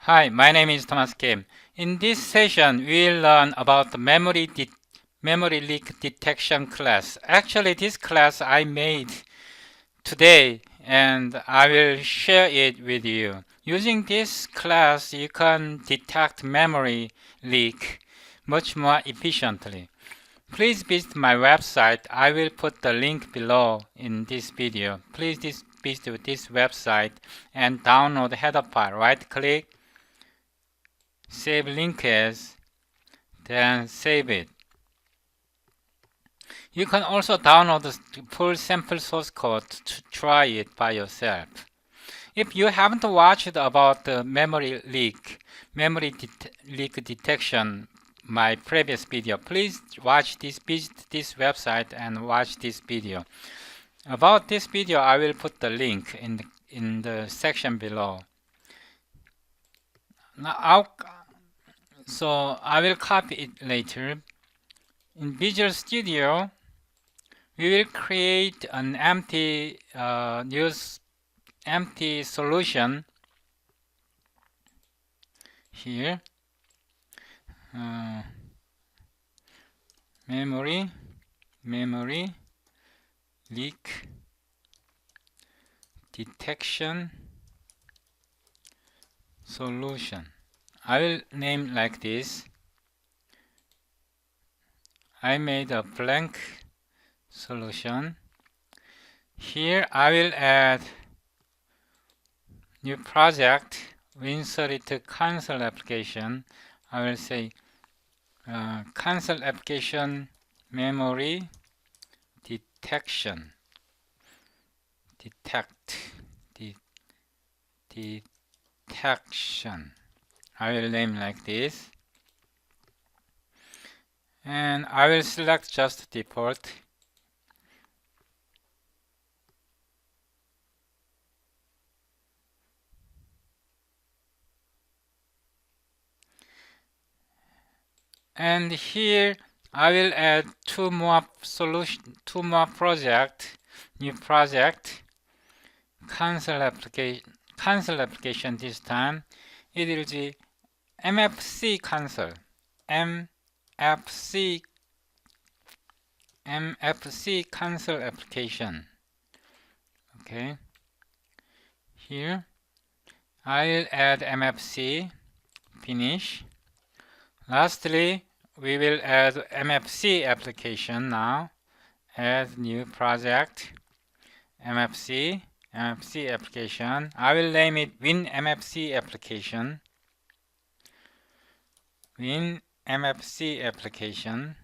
Hi, my name is Thomas Kim. In this session, we'll learn about the memory leak detection class. Actually, this class I made today and I will share it with you. Using this class, you can detect memory leak much more efficiently. Please visit my website. I will put the link below in this video. Please visit this website and download the header file. Right click, save link as, then save it. You can also download the full sample source code to try it by yourself. If you haven't watched about the memory leak detection, my previous video, please visit this website and watch this video. About this video, I will put the link in the section below. Now, so I will copy it later. In Visual Studio, we will create an empty solution here. Memory leak detection solution. I will name like this. I made a blank solution. Here I will add new project. We insert it to console application. I will say console application memory detection. Detection. I will name like this. And I will select just default. And here I will add two more project, new project, console application this time. It will be MFC console, MFC console application. Okay, here I will add MFC, finish. Lastly, we will add MFC application now. Add new project, MFC application. I will name it Win MFC application. Win MFC application.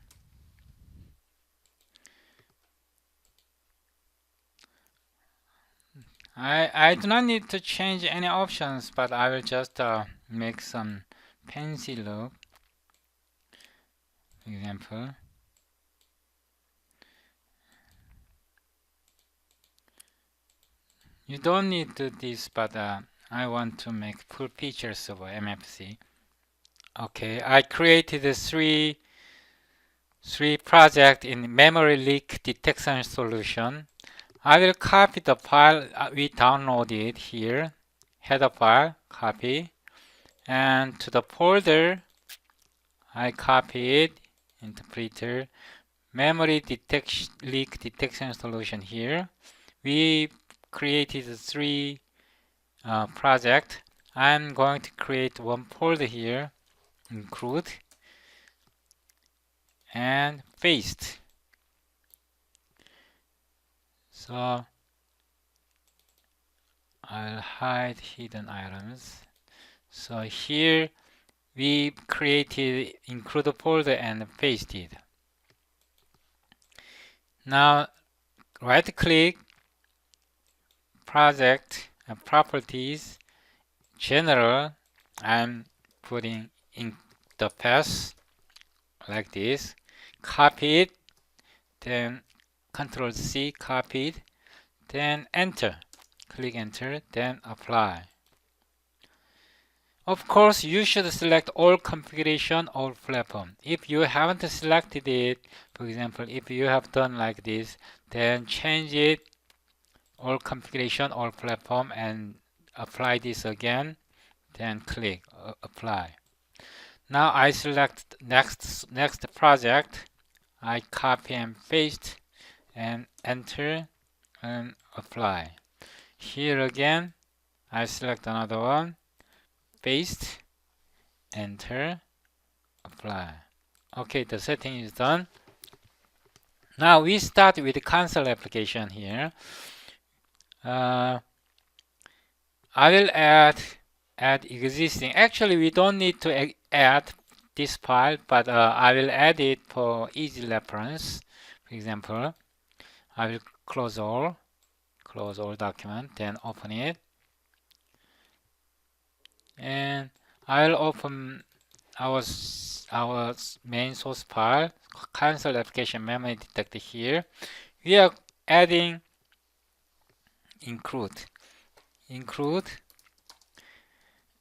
I do not need to change any options, but I will just make some fancy look. Example. You don't need to do this, but I want to make full features of MFC. Okay, I created three projects in memory leak detection solution. I will copy the file we downloaded here, header file, copy, and to the folder I copy it, interpreter, memory leak detection solution here. We created three projects. I'm going to create one folder here, include, and paste. So I'll hide hidden items. So here we created include folder and pasted. Now right click, project and properties, general. I'm putting in the path like this. Copy it, then Ctrl C, copied, then enter. Click enter, then apply. Of course, you should select all configuration or platform. If you haven't selected it, for example, if you have done like this, then change it all configuration or platform and apply this again, then click apply. Now I select next project. I copy and paste and enter and apply. Here again, I select another one, paste, enter, apply. Okay, the setting is done. Now we start with the console application here. I will add existing. Actually, we don't need to add this file, but I will add it for easy reference. For example, I will close all document, then open it, and I will open our main source file, console application memory detector here. We are adding include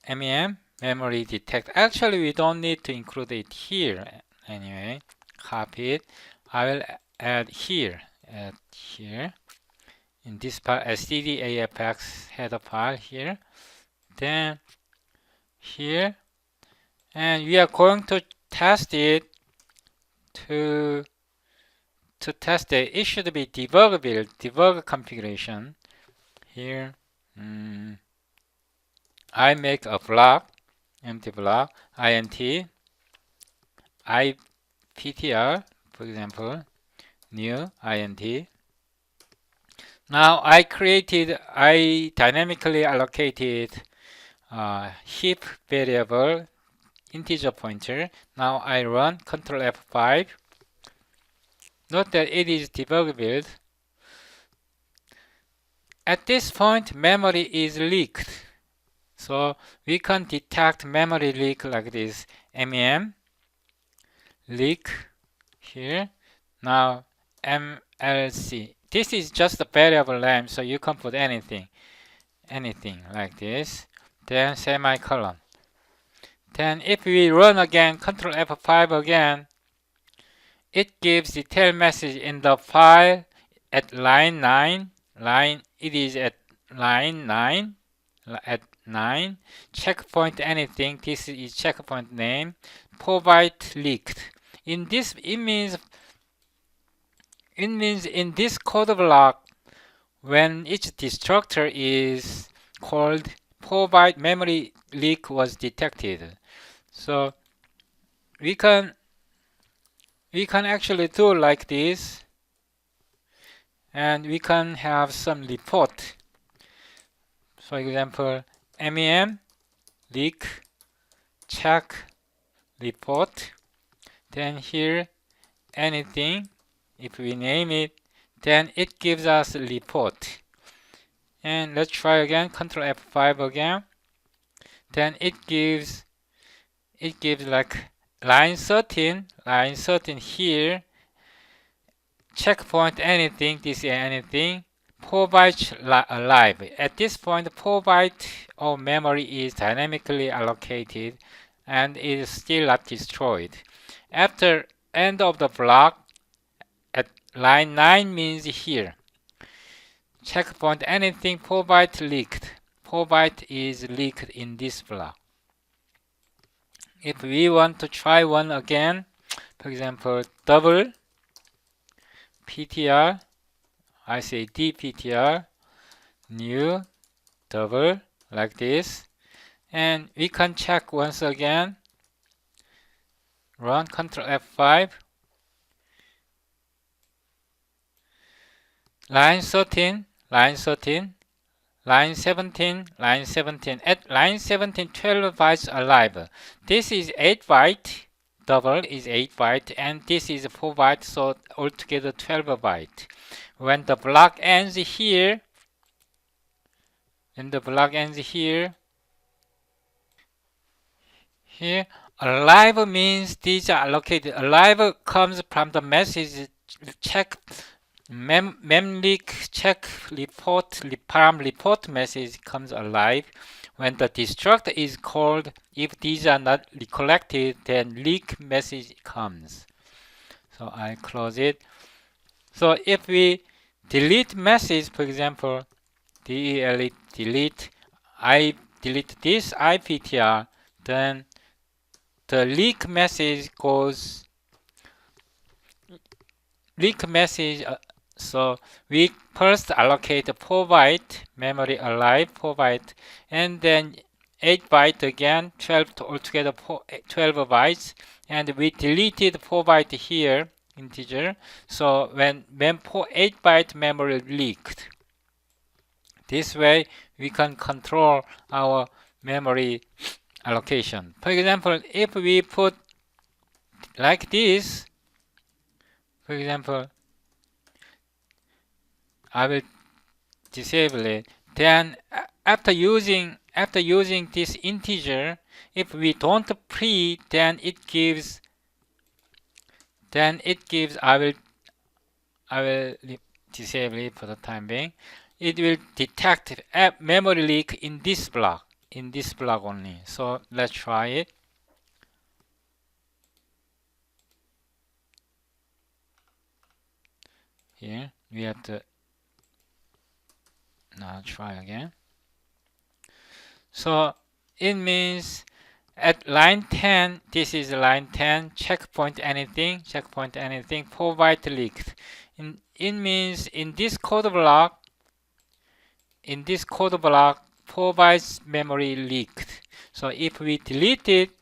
MEM memory detect. Actually, we don't need to include it here anyway. Copy it. I will add here in this file stdafx header file here. Then here, and we are going to test it. To test it, it should be debug configuration. Here, I make a block, empty block, int, iptr, for example, new int. Now I dynamically allocated heap variable integer pointer. Now I run Ctrl F5. Note that it is debug build. At this point, memory is leaked. So we can detect memory leak like this. MEM leak here. Now MLC. This is just a variable name, so you can put anything like this. Then semicolon. Then if we run again, Ctrl F5 again, it gives detailed message in the file at line 9. It is at line 9. At 9. Checkpoint anything. This is checkpoint name. 4 byte leaked. In this, it means in this code block, when each destructor is called, 4 byte memory leak was detected. So we can actually do like this, and we can have some report. For example, MEM leak check report. Then here anything, if we name it, then it gives us a report. And let's try again, Ctrl F5 again. Then it gives like line 13 here, checkpoint anything, this is anything, 4 bytes alive. At this point, 4 byte of memory is dynamically allocated and is still not destroyed. After end of the block, at line 9 means here, checkpoint anything, 4 byte leaked. 4 byte is leaked in this block. If we want to try one again, for example, double PTR, I say dptr, new double, like this, and we can check once again, run Ctrl F5, line 13, line 17, at line 17, 12 bytes alive. This is 8 byte, double is 8 byte, and this is 4 byte, so altogether 12 byte. When the block ends here, here, alive means these are allocated. Alive comes from the message check, memleak check report, param report message comes alive. When the destruct is called, if these are not collected, then leak message comes. So I close it. So if we delete message, for example, delete, I delete this IPTR, then the leak message so we first allocate 4 byte memory alive, 4 byte, and then 8 byte again, 12 altogether 12 bytes, and we deleted 4 byte here, integer. So when 8 byte memory leaked, this way we can control our memory allocation. For example, if we put like this, for example, I will disable it. Then after using this integer, if we don't pre, then it gives I will disable it for the time being. It will detect a memory leak in this block only. So let's try it. Here we have to now try again. So it means at line 10, this is line 10, checkpoint anything, 4 byte leaked. It means in this code block, 4 bytes memory leaked. So if we delete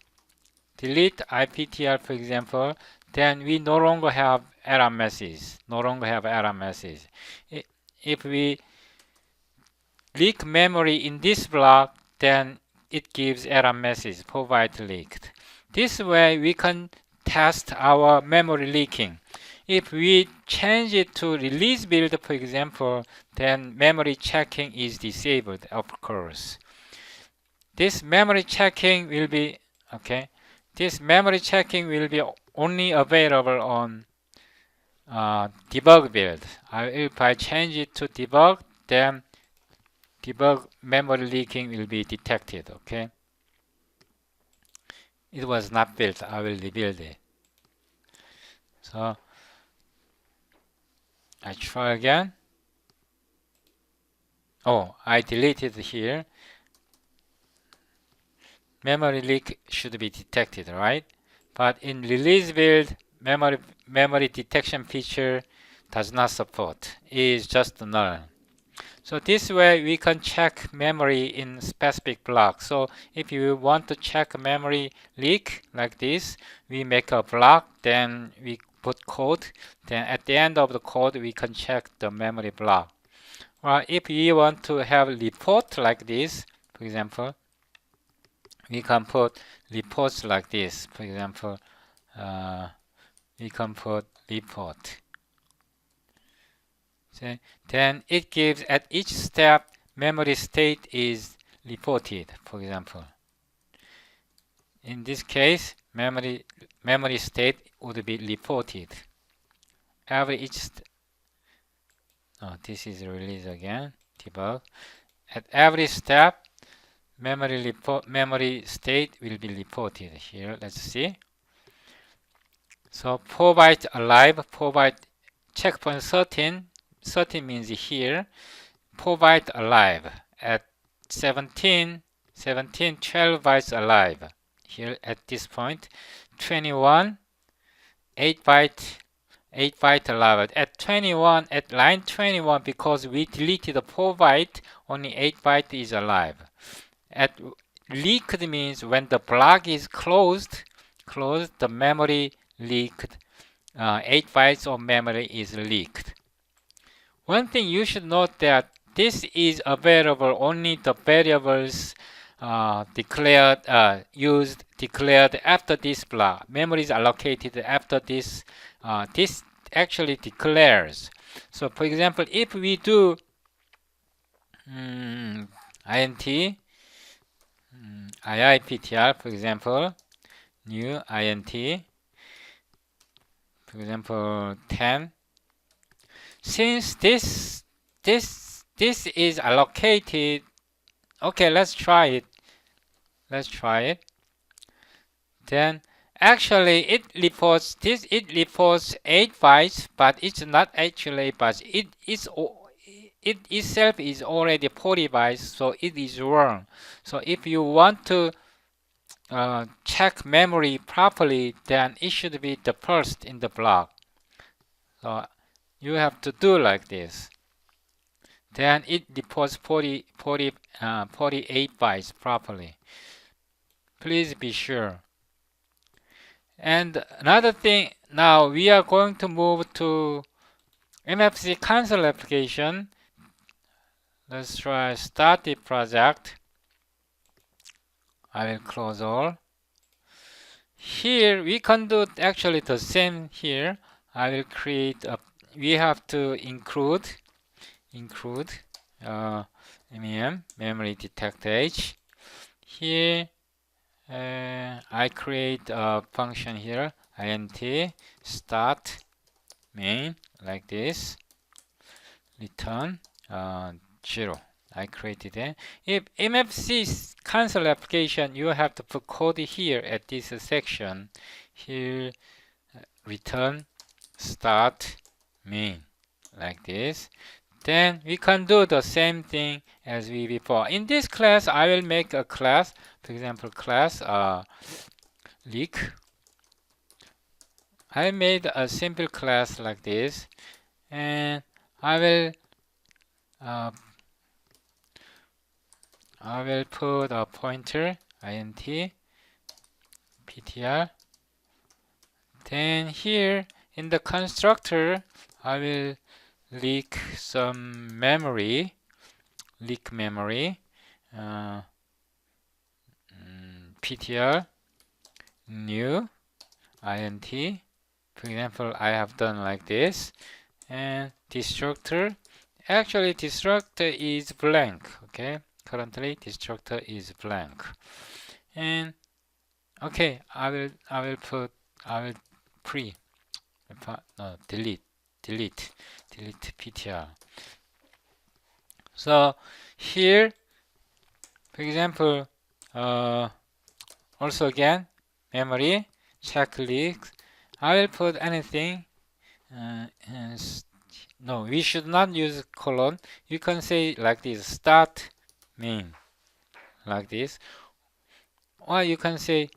IPTR for example, then we no longer have error message. If we leak memory in this block, then it gives error message, 4 byte leaked. This way we can test our memory leaking. If we change it to release build, for example, then memory checking is disabled, of course. This memory checking will be only available on debug build. If I change it to debug, then debug memory leaking will be detected. Okay, it was not built. I will rebuild it. So I try again. Oh, I deleted here. Memory leak should be detected, right? But in release build, memory detection feature does not support. It is just null. So this way we can check memory in specific block. So if you want to check memory leak like this, we make a block, then we put code. Then at the end of the code, we can check the memory block. Or if we want to have report like this, for example, we can put reports like this. For example, we can put report. Okay. Then it gives at each step memory state is reported. For example, in this case, memory state would be reported. This is release again. Debug. At every step, memory state will be reported here. Let's see. So 4 byte alive, 4 byte checkpoint 13 means here 4 byte alive. At 17, 12 bytes alive. Here at this point, 21, 8 byte alive. At line 21, because we deleted the 4 byte, only 8 byte is alive. At leaked means when the block is closed, the memory leaked. 8 bytes of memory is leaked. One thing you should note that this is available only the variables declared after this block. Memory is allocated after this. This actually declares. So for example, if we do int IIPTR, for example, new int, for example 10. Since this is allocated, okay, let's try it. Then actually it reports 8 bytes, but it's not actually 8 bytes. It itself is already 40 bytes, so it is wrong. So if you want to check memory properly, then it should be the first in the block. So you have to do like this. Then it reports 48 bytes properly. Please be sure. And another thing, now we are going to move to MFC console application. Let's try start the project. I will close all. Here we can do actually the same here. I will create a, we have to include MEM memory detect age. Here I create a function here, int start main, like this, return 0. I created it. If MFC console application, you have to put code here at this section. Here, return start main, like this. Then we can do the same thing as we before. In this class, I will make a class, for example, class leak. I made a simple class like this, and I will put a pointer int ptr. Then here in the constructor, I will leak some memory, ptr new int. For example, I have done like this, and destructor. Actually, destructor is blank. Okay, currently destructor is blank. And okay, I will delete ptr. So here, for example, also again, memory check leaks. I will put anything. No, we should not use colon. You can say like this, start main, like this. Or you can say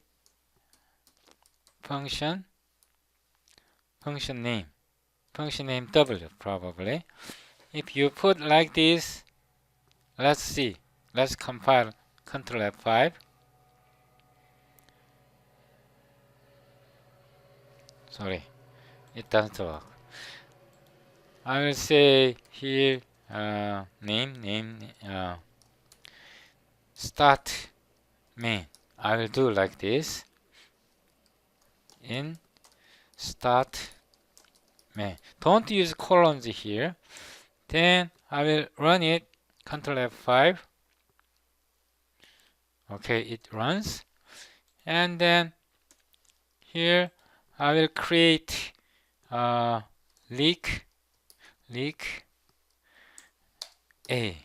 function name W probably. If you put like this, let's see. Let's compile Control F5. Sorry, it doesn't work. I will say here name start main. I will do like this. In start main. Don't use colons here. Then I will run it. Control F5. Okay, it runs. And then here I will create leak A.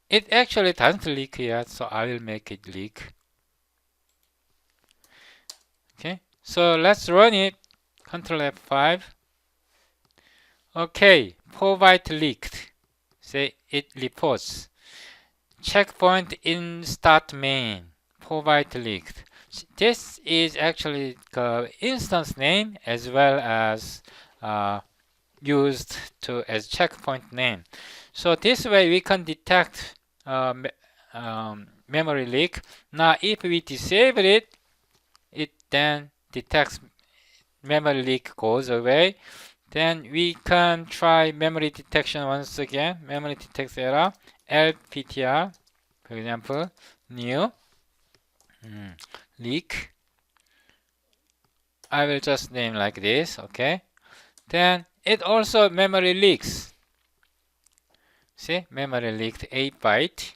It actually doesn't leak yet, so I will make it leak. Okay, so let's run it. Control F5. Okay, 4 byte leaked. Say it reports. Checkpoint in start main. 4 byte leaked. This is actually the instance name as well as used as checkpoint name. So this way we can detect memory leak. Now if we disable it, it then detects memory leak goes away. Then we can try memory detection once again. Memory detects error. lptr, for example, new leak. I will just name like this. Okay. Then it also memory leaks. See, memory leaked 8 byte.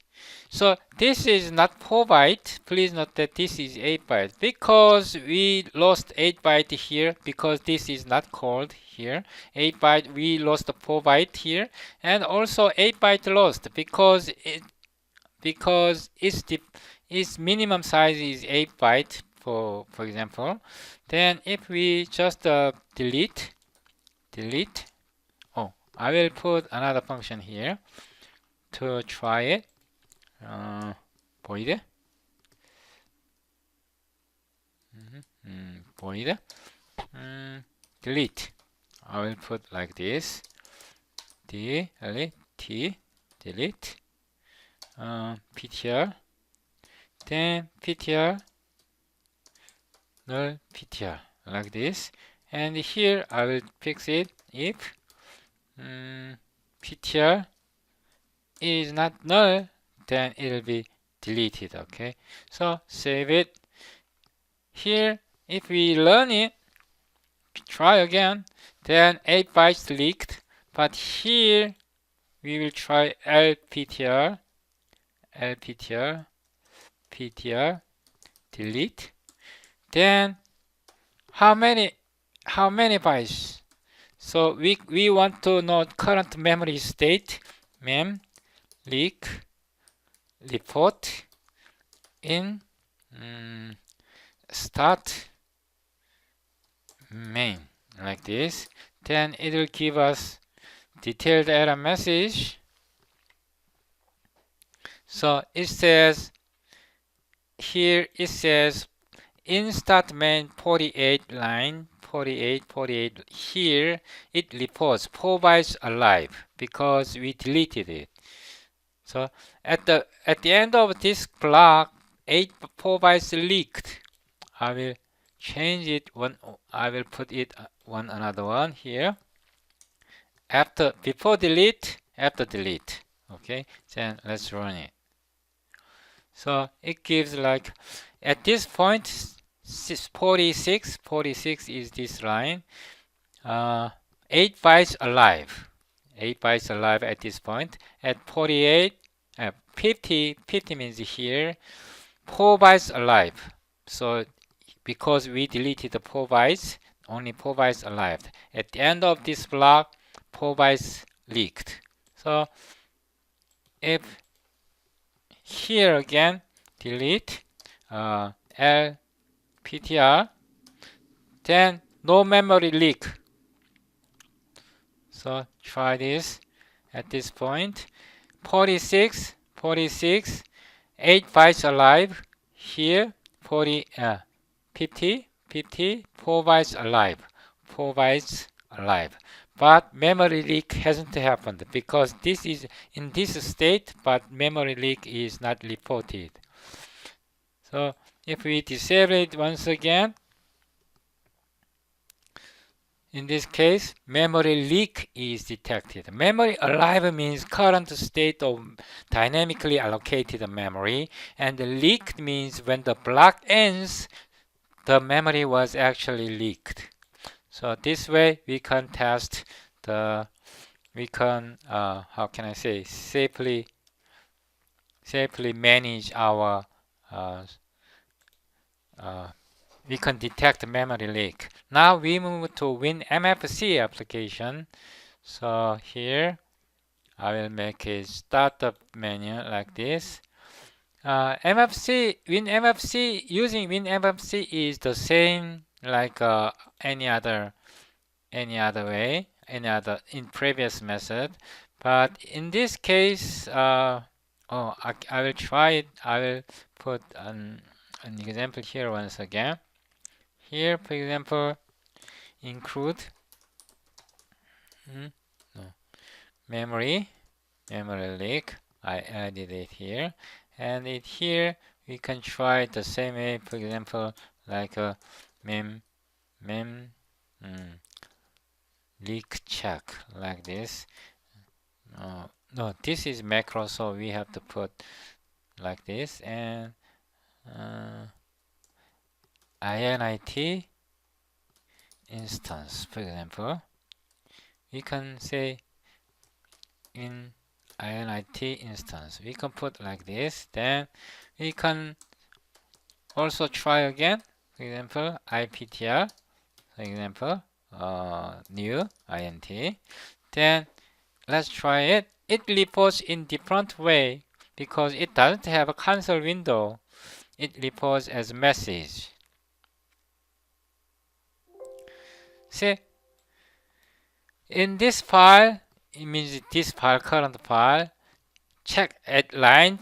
So this is not 4 byte. Please note that this is 8 byte because we lost 8 byte here because this is not called here. 8 byte, we lost 4 byte here, and also 8 byte lost because its minimum size is 8 byte for example. Then if we just delete. Oh, I will put another function here to try it. Void. void delete. I will put like this, delete, delete, ptr, then ptr, null ptr, like this. And here I will fix it if ptr is not null, then it will be deleted. Okay, so save it. Here, if we learn it, try again, then 8 bytes leaked, but here we will try lptr, ptr, delete. Then how many bytes? So we want to know current memory state. Mem leak report in start main, like this. Then it will give us detailed error message. So it says here, it says in start main 48 line 48 here it reports 4 bytes alive because we deleted it. So at the end of this block, 4 bytes leaked. I will change it one. I will put it another one here. Before delete, after delete. Okay, then let's run it. So it gives like at this point 46 is this line. 8 bytes alive. 8 bytes alive at this point. At 48, 50 means here 4 bytes alive. So because we deleted the 4 bytes, only 4 bytes alive. At the end of this block, 4 bytes leaked. So if here again delete lptr, then no memory leak. So try this at this point. 46, 8 bytes alive. Here 50, 4 bytes alive. 4 bytes alive. But memory leak hasn't happened because this is in this state, but memory leak is not reported. So if we disable it once again, in this case, memory leak is detected. Memory alive means current state of dynamically allocated memory, and leaked means when the block ends, the memory was actually leaked. So this way we can test how can I say, safely manage our we can detect memory leak. Now we move to WinMFC application. So here I will make a startup menu like this. Using WinMFC is the same like any other in previous method, but in this case, I will try it. I will put an example here once again. Here, for example, include memory leak. I added it here, and here we can try the same way. For example, like a mem leak check like this. No, this is macro, so we have to put like this, and init instance, for example, we can say in init instance, we can put like this. Then we can also try again, for example, iptr, for example, new int. Then let's try it. It reports in different way because it doesn't have a console window. It reports as message. See, in this file, it means this file, current file, check at line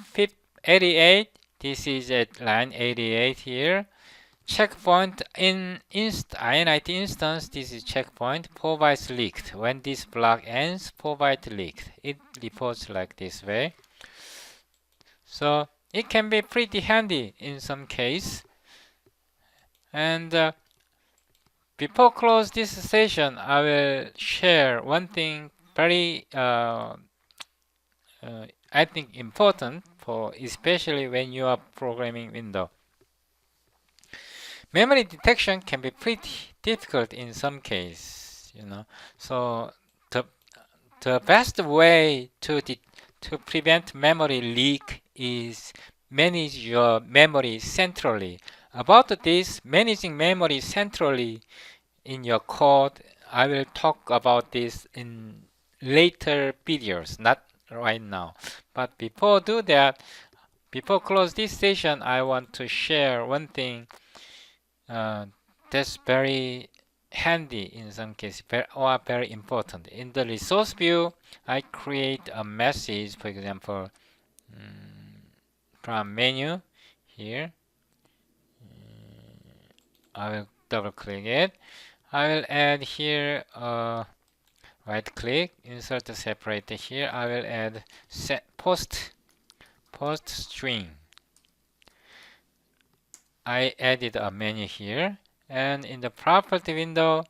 88. This is at line 88 here. checkpoint in init instance. This is checkpoint. Pour bytes leaked. When this block ends, pour byte leaked. It reports like this way. So it can be pretty handy in some case. And before close this session, I will share one thing very I think important for especially when you are programming Windows. Memory detection can be pretty difficult in some cases, So the the best way to prevent memory leak is manage your memory centrally. About this, managing memory centrally in your code, I will talk about this in later videos, not right now. But before do that, before close this session, I want to share one thing that's very handy in some cases or very important. In the resource view, I create a message, for example, from menu here. I will double click it. I will add here right click, insert the separator here. I will add set post string. I added a menu here, and in the property window,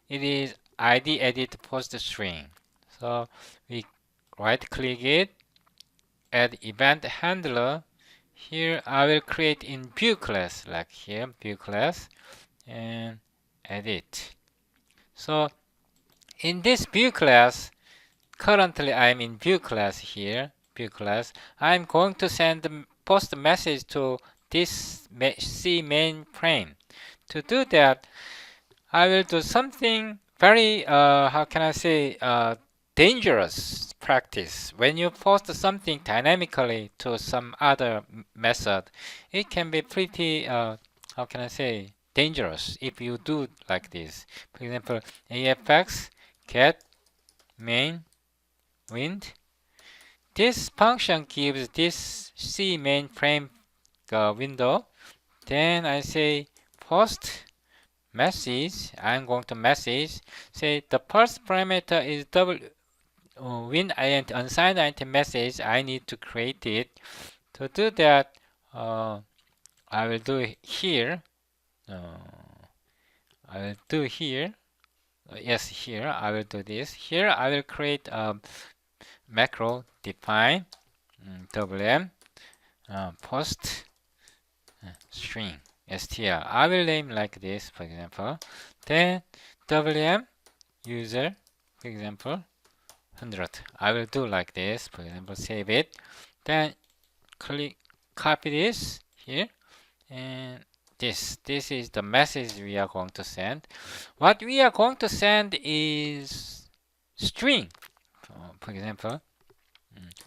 it is id edit post string. So we right click it, add event handler. Here I will create in view class, like here, view class, and edit. So in this view class, currently I'm in view class here, view class. I'm going to send post message to this C mainframe. To do that, I will do something very, how can I say, dangerous practice. When you post something dynamically to some other method, it can be pretty, how can I say, dangerous if you do like this. For example, AFX get main wind. This function gives this C mainframe window. Then I say post message. I'm going to message. Say the first parameter is when unsigned item message. I need to create it. To do that, I will do here. I will do here. Yes, here I will do this. Here I will create a macro define wm post string str. I will name like this, for example. Then wm user, for example, 100. I will do like this, for example, save it. Then click copy this here, and this is the message we are going to send. What we are going to send is string. For example,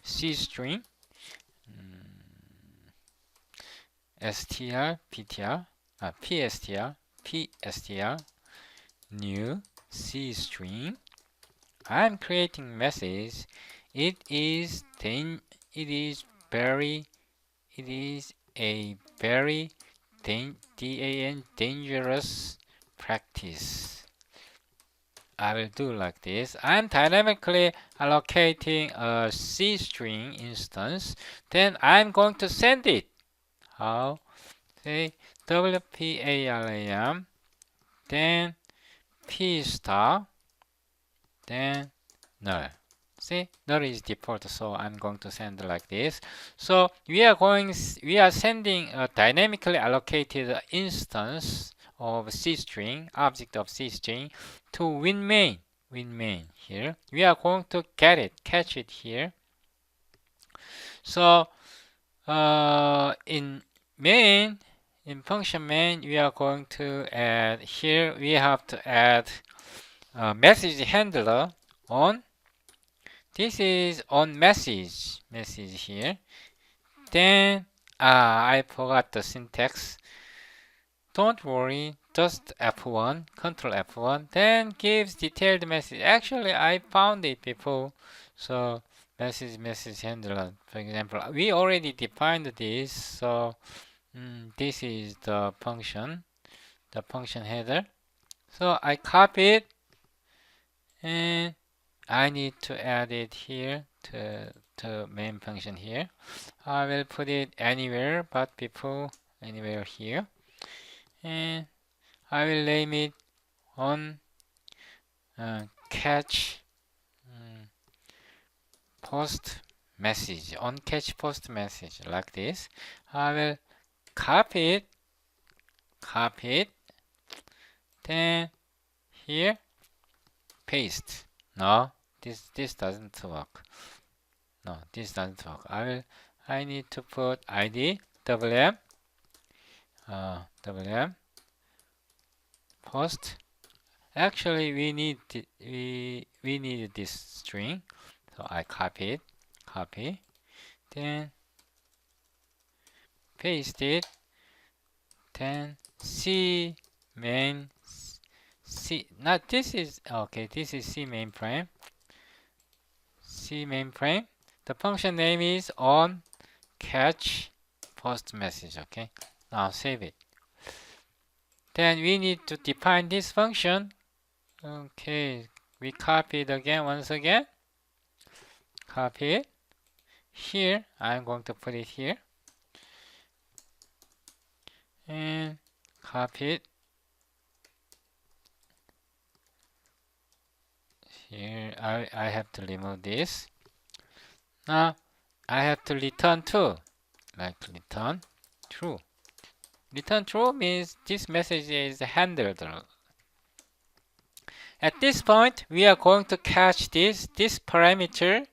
C string str ptr pstr new C string. I'm creating message. It is a very dangerous practice. I will do like this. I'm dynamically allocating a C string instance. Then I'm going to send it. How? Say WPARAM, then P star, then null. See, null is default, so I'm going to send like this. So we are sending a dynamically allocated instance of C string, object of C string, to win main here. We are going to catch it here. So in function main, we are going to add here. We have to add a message handler on. This is on message here. Then I forgot the syntax. Don't worry, just F1, Control F1, then gives detailed message. Actually, I found it before. So message handler, for example, we already defined this. So this is the function. the function header. So I copy it and I need to add it here to main function here. I will put it anywhere but before anywhere here, and I will name it on catch post message, on catch post message, like this. I will copy it, then here paste. No, this doesn't work. No, this doesn't work. I need to put id wm wm post. Actually, we need this string, so I copy it, then paste it, then C main C. Not this is okay. This is C mainframe. The function name is on catch post message. Okay. Now save it. Then we need to define this function. Okay, we copy it again, once again. Copy it. Here, I'm going to put it here. And copy it. Here, I have to remove this. Now, I have to return true. Like return true. Return true means this message is handled. At this point, we are going to catch this parameter.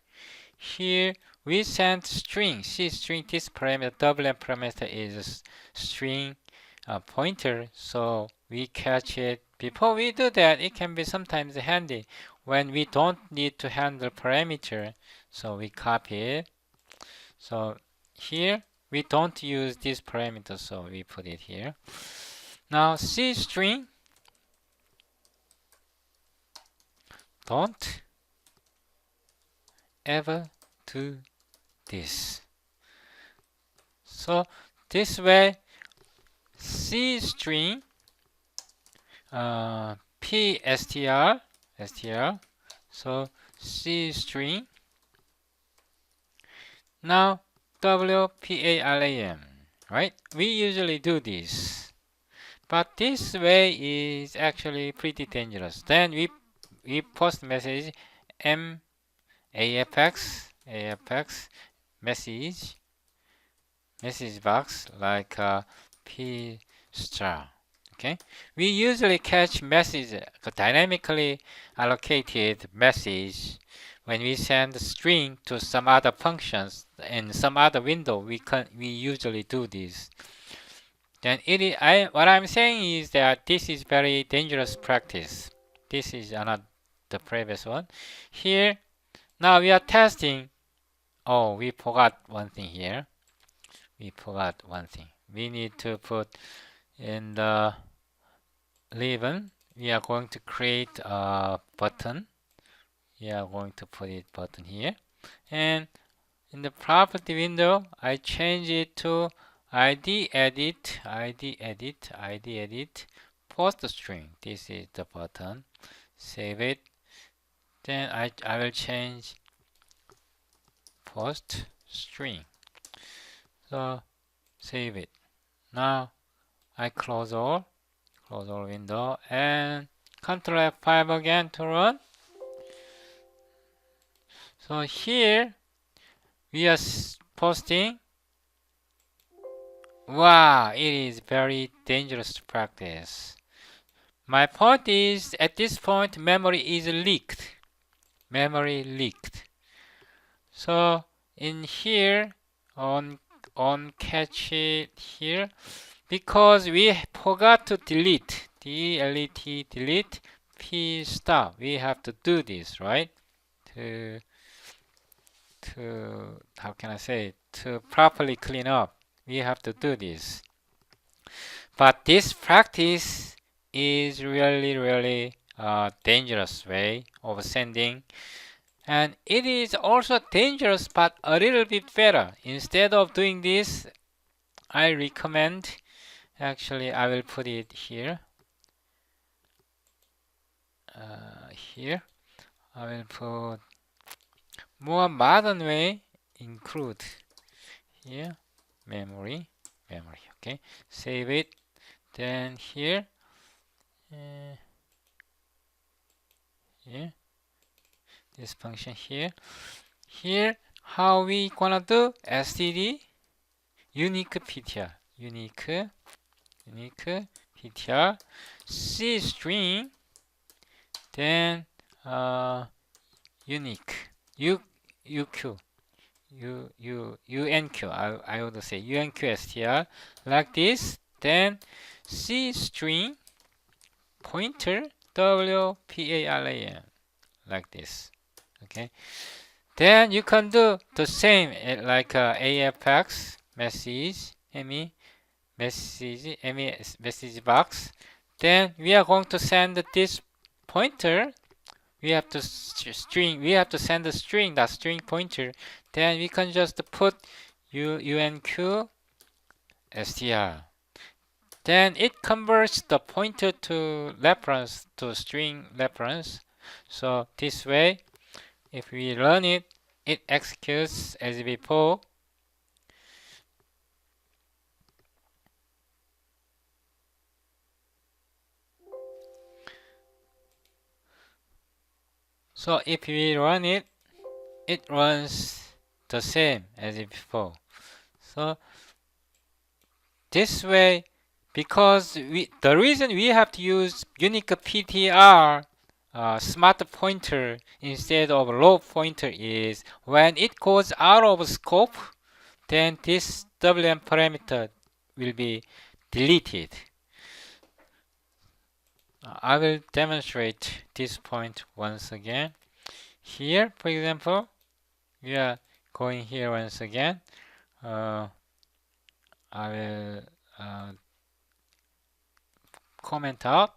Here, we send string, C string, this parameter, WM parameter is a string pointer, so we catch it. Before we do that, it can be sometimes handy when we don't need to handle parameter, so we copy it. So here, we don't use this parameter, so we put it here. Now, C string, don't ever do this. So this way, C string p str, so C string, now WPARAM, right? We usually do this, but this way is actually pretty dangerous. Then we post message AFX message box like p star. Okay, we usually catch message, dynamically allocated message, when we send a string to some other functions in some other window. We usually do this. Then what I'm saying is that this is very dangerous practice. This is not the previous one. Here, now we are testing. Oh, we forgot one thing here. We need to put in the ribbon. We are going to create a button. We are going to put it button here. And in the property window, I change it to ID edit post string. This is the button. Save it. Then I will change post string. So save it. Now I close all window and Ctrl F5 again to run. So here we are posting. Wow, it is very dangerous practice. My point is, at this point, memory is leaked. So in here, on catch it here, because we forgot to delete p stop. We have to do this, right? To how can I say it? To properly clean up, we have to do this. But this practice is really dangerous way of sending, and it is also dangerous but a little bit better. Instead of doing this, I recommend, actually I will put it here, here I will put more modern way, include here memory, okay, save it. Then here, here, this function here, how we gonna do std unique ptr, unique ptr, c string, then unique uq unq, I would say unq str like this. Then c string pointer wparan like this. Okay, then you can do the same like afx message message box. Then we are going to send this pointer. We have to send the string, that string pointer. Then we can just put unq str. Then it converts the pointer to reference, to string reference. So this way, if we run it, it executes as before. So if we run it, it runs the same as before. So this way, because the reason we have to use unique PTR smart pointer instead of raw pointer is when it goes out of scope, then this WM parameter will be deleted. I will demonstrate this point once again. Here, for example, we are going here once again. I will comment out.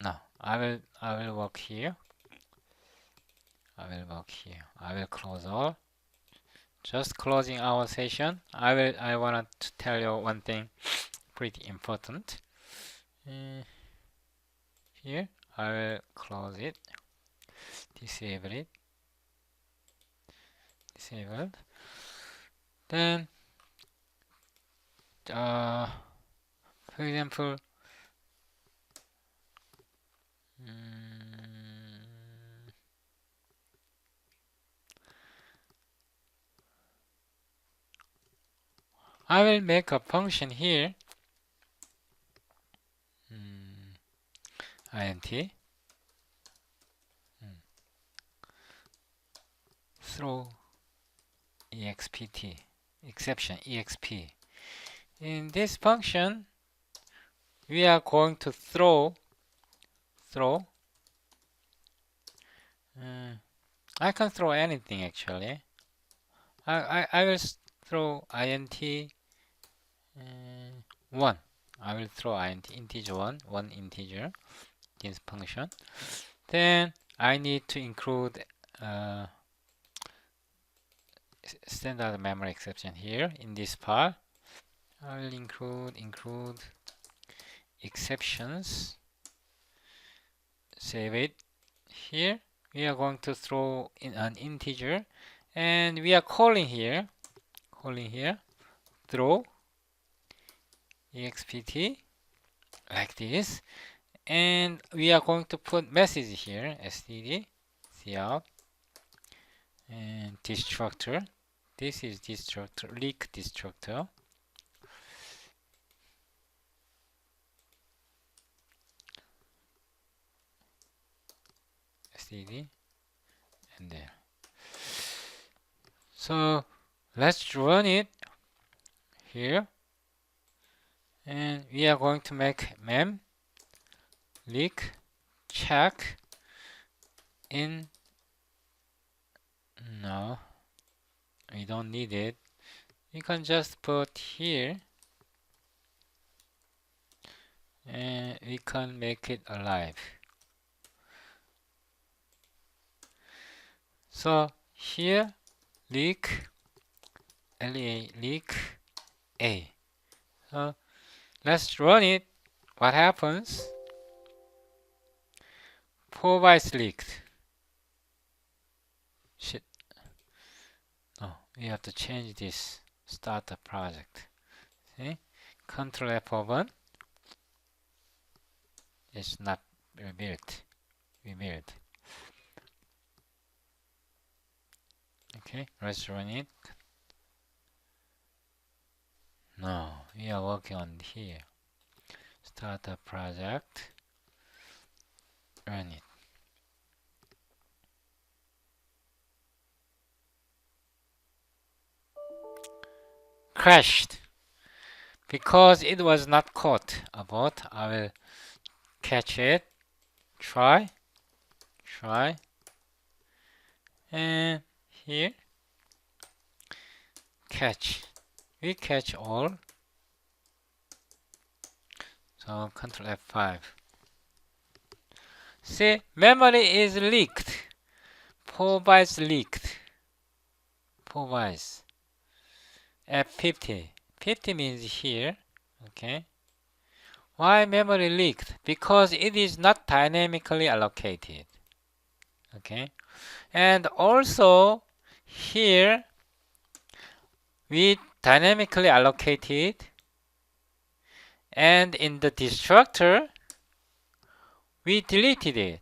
No, I will work here. I will close all. Just closing our session. I want to tell you one thing pretty important. Here I will close it. Disable it. Disabled. Then for example, I will make a function here, int throw expt exception exp. In this function, we are going to throw. I can throw anything actually. I will throw int 1. I will throw int integer 1 integer, this function. Then I need to include standard memory exception here in this part. I will include exceptions. Save it. Here we are going to throw in an integer, and we are calling here throw expt like this, and we are going to put message here std cout and destructor. This is destructor, leak destructor. std and there. So let's run it here, and we are going to make mem leak check in. No, we don't need it. We can just put here, and we can make it alive. So here leak leak a. So let's run it. What happens? 4 bytes leaked. Shit. No, we have to change this. Start the project. See? Control F1. It's not rebuilt. Rebuilt. Okay, let's run it. No, we are working on here. Start a project. Run it. Crashed. Because it was not caught. Abort. I will catch it. Try. And here. Catch. We catch all. So Control F5. See, memory is leaked. 4 bytes leaked. 4 bytes. F50. 50 means here. Okay. Why memory leaked? Because it is not dynamically allocated. Okay. And also here we dynamically allocated, and in the destructor we deleted it.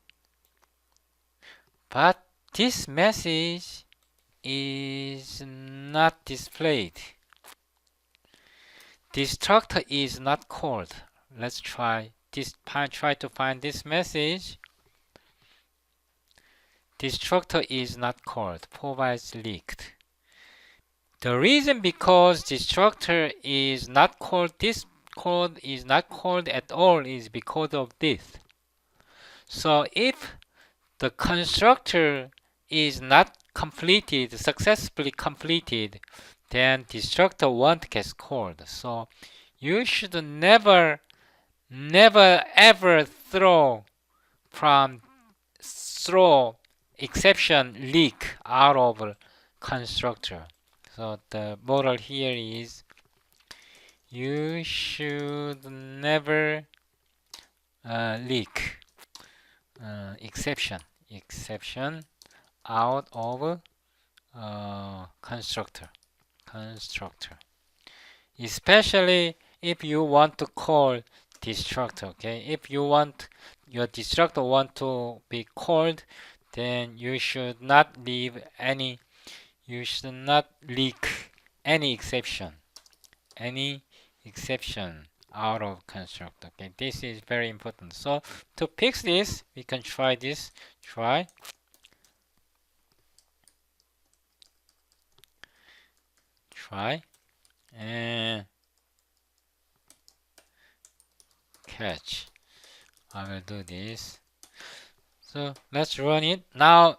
But this message is not displayed. Destructor is not called. Let's try this. Try to find this message. Destructor is not called. 4 bytes leaked. The reason because destructor is not called, this code is not called at all, is because of this. So if the constructor is not completed, successfully completed, then destructor won't get called. So you should never ever throw exception leak out of constructor. So the moral here is you should never leak exception out of constructor, especially if you want to call destructor. Okay, if you want your destructor want to be called, then you should not leave any, you should not leak any exception out of constructor. Okay, this is very important. So to fix this, we can try this. Try and catch. I will do this. So let's run it now.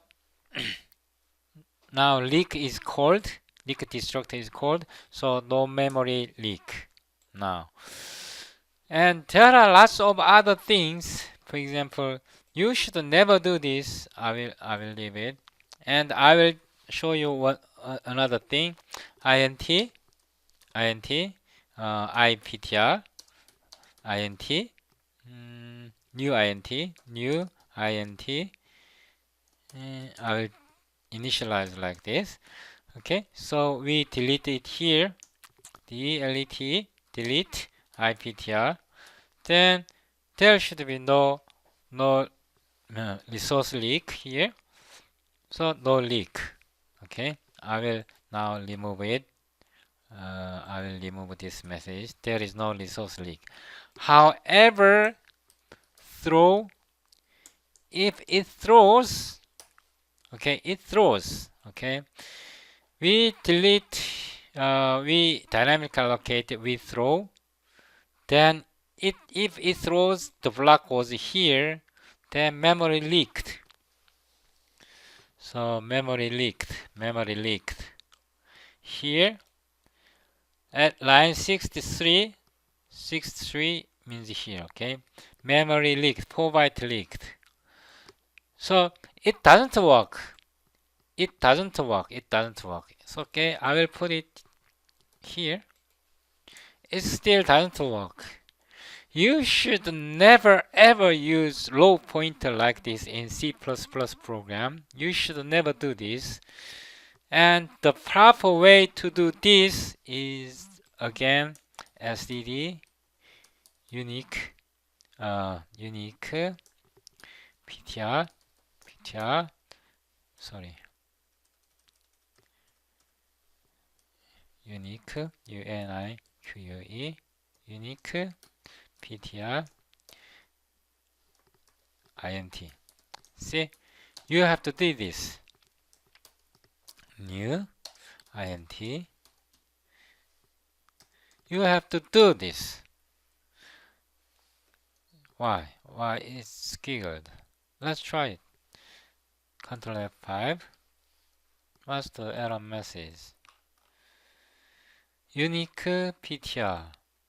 Now leak is called, leak destructor is called, so no memory leak now. And there are lots of other things. For example, you should never do this. I will leave it, and I will show you what another thing. int IPTR int new int I will initialize like this. Okay, so we delete it here, delete IPTR. Then there should be no resource leak here, so no leak. Okay, I will now remove it. I will remove this message. There is no resource leak. However, if it throws, okay, we delete, we dynamically allocate, we throw, then if it throws, the block was here, then memory leaked. So memory leaked here at line 63 means here. Okay, memory leaked, 4 byte leaked. So it doesn't work. So okay, I will put it here. It still doesn't work. You should never ever use row pointer like this in C++ program. You should never do this. And the proper way to do this is again std unique unique ptr sorry unique unique unique ptr int. See, you have to do this. New int. You have to do this. Why? Why it's squiggled? Let's try it. Control F5. What's the error message? Unique ptr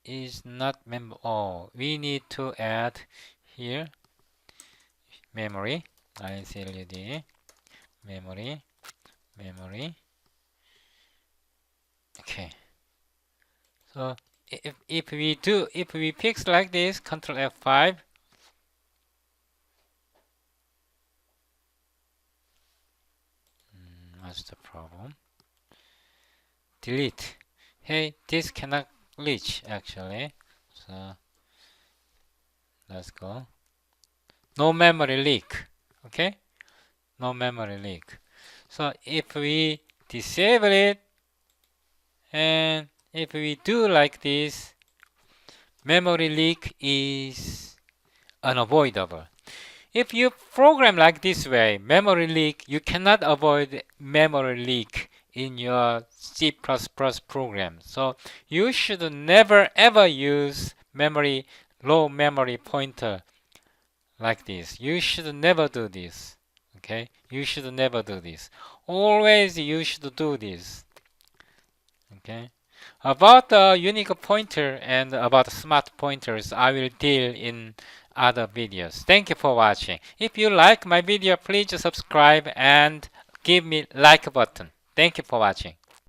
is not member. Oh, we need to add here memory. include memory. Okay. So if we fix like this, Control F5. What's the problem? Delete. Hey, this cannot reach actually. So let's go. No memory leak. Okay? No memory leak. So if we disable it and if we do like this, memory leak is unavoidable. If you program like this way, memory leak, you cannot avoid memory leak in your C++ program. So you should never ever use low memory pointer like this. You should never do this. Okay? You should never do this. Always you should do this. Okay? About the unique pointer and about smart pointers, I will deal in other videos. Thank you for watching. If you like my video, please subscribe and give me like button. Thank you for watching.